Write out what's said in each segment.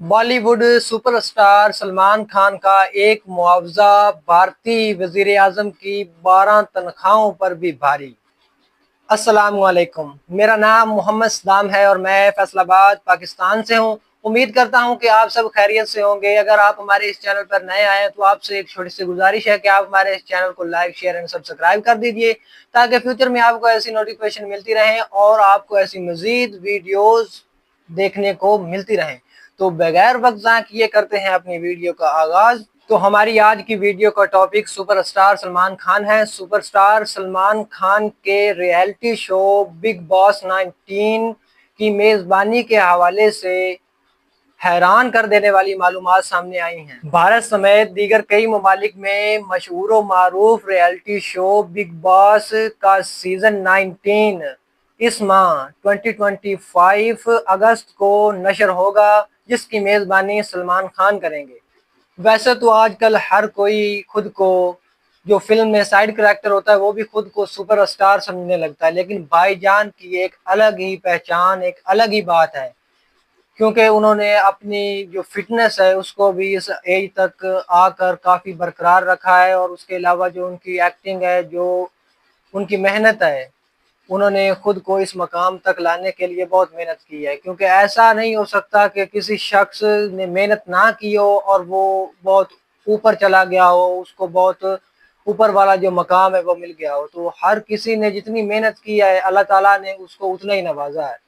Bollywood superstar Salman Khan का एक मुआवजा भारतीय वजीर आजम की 12 तनख्वाहों पर भी भारी। अस्सलाम वालेकुम, मेरा नाम मोहम्मद सदाम है और मैं फैसलाबाद पाकिस्तान से हूँ। उम्मीद करता हूँ कि आप सब खैरियत से होंगे। अगर आप हमारे इस चैनल पर नए आए हैं तो आपसे एक छोटी सी गुजारिश है कि आप हमारे इस चैनल को लाइक शेयर एंड सब्सक्राइब कर दीजिए, ताकि फ्यूचर में आपको ऐसी नोटिफिकेशन मिलती रहें और आपको ऐसी मज़ीद वीडियोस देखने को मिलती रहें। तो बगैर वक्त ज़ाया किए करते हैं अपनी वीडियो का आगाज़। तो हमारी आज की वीडियो का टॉपिक सुपरस्टार सलमान खान है। सुपरस्टार सलमान खान के रियलिटी शो बिग बॉस 19 की मेज़बानी के हवाले से हैरान कर देने वाली मालूमात सामने आई हैं। भारत समेत दीगर कई ममालिक में मशहूर व मारूफ रियलिटी शो बिग बॉस का सीज़न 19 इस माह 2025 अगस्त को नशर होगा, जिसकी मेज़बानी सलमान खान करेंगे। वैसे तो आजकल हर कोई खुद को, जो फिल्म में साइड कैरेक्टर होता है वो भी खुद को सुपरस्टार समझने लगता है, लेकिन भाईजान की एक अलग ही पहचान, एक अलग ही बात है, क्योंकि उन्होंने अपनी जो फिटनेस है उसको भी इस एज तक आकर काफ़ी बरकरार रखा है। और उसके अलावा जो उनकी एक्टिंग है, जो उनकी मेहनत है, उन्होंने खुद को इस मकाम तक लाने के लिए बहुत मेहनत की है। क्योंकि ऐसा नहीं हो सकता कि किसी शख्स ने मेहनत ना की हो और वो बहुत ऊपर चला गया हो, उसको बहुत ऊपर वाला जो मकाम है वो मिल गया हो। तो हर किसी ने जितनी मेहनत की है, अल्लाह ताला ने उसको उतना ही नवाजा है।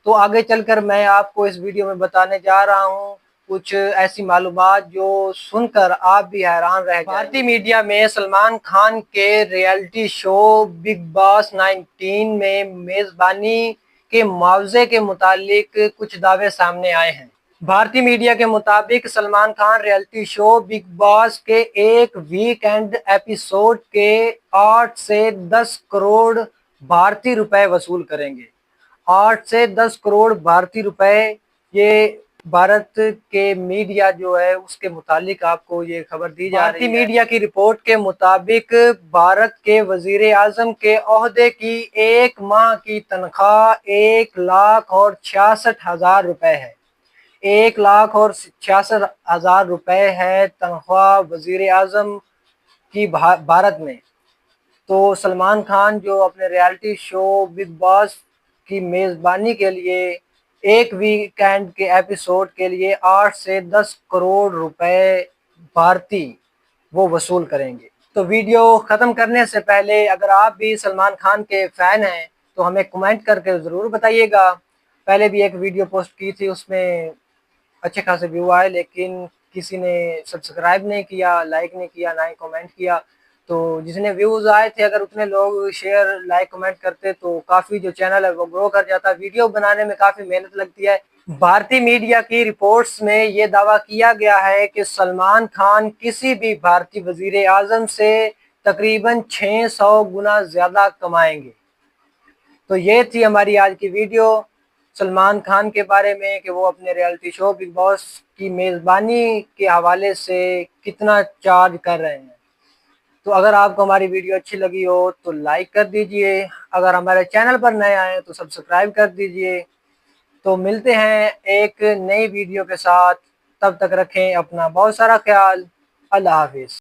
तो आगे चलकर मैं आपको इस वीडियो में बताने जा रहा हूँ कुछ ऐसी मालूमात जो सुनकर आप भी हैरान रह जाएंगे। भारतीय मीडिया में सलमान खान के रियलिटी शो बिग बॉस 19 में मेज़बानी के मुआवजे के मुतालिक कुछ दावे सामने आए हैं। भारतीय मीडिया के मुताबिक Salman Khan reality show big boss के एक वीकेंड एपिसोड के 8 से 10 करोड़ भारतीय रुपए वसूल करेंगे। 8 से 10 करोड़ भारतीय रुपए, ये भारत के मीडिया जो है उसके मुतालिक आपको ये खबर दी जा रही है। भारतीय मीडिया की रिपोर्ट के मुताबिक भारत के वजीर आजम के ओहदे की एक माह की तनख्वाह 1,66,000 रुपए है। 1,66,000 रुपए है तनख्वाह वजीर आजम की भारत में। तो सलमान खान जो अपने रियलिटी शो बिग बॉस की मेज़बानी के लिए एक वीकेंड के एपिसोड के लिए 8 से 10 करोड़ रुपए भारतीय वो वसूल करेंगे। तो वीडियो ख़त्म करने से पहले अगर आप भी सलमान खान के फ़ैन हैं तो हमें कमेंट करके ज़रूर बताइएगा। पहले भी एक वीडियो पोस्ट की थी, उसमें अच्छे खासे व्यू आए, लेकिन किसी ने सब्सक्राइब नहीं किया, लाइक नहीं किया, ना ही कमेंट किया। तो जितने व्यूज़ आए थे, अगर उतने लोग शेयर लाइक कमेंट करते तो काफ़ी जो चैनल है वो ग्रो कर जाता। वीडियो बनाने में काफ़ी मेहनत लगती है। भारतीय मीडिया की रिपोर्ट्स में ये दावा किया गया है कि सलमान खान किसी भी भारतीय वजीर आज़म से तकरीबन 600 गुना ज़्यादा कमाएंगे। तो ये थी हमारी आज की वीडियो सलमान खान के बारे में कि वो अपने रियलिटी शो बिग बॉस की मेज़बानी के हवाले से कितना चार्ज कर रहे हैं। तो अगर आपको हमारी वीडियो अच्छी लगी हो तो लाइक कर दीजिए, अगर हमारे चैनल पर नए आए हैं तो सब्सक्राइब कर दीजिए। तो मिलते हैं एक नई वीडियो के साथ, तब तक रखें अपना बहुत सारा ख्याल। अल्लाह हाफिज़।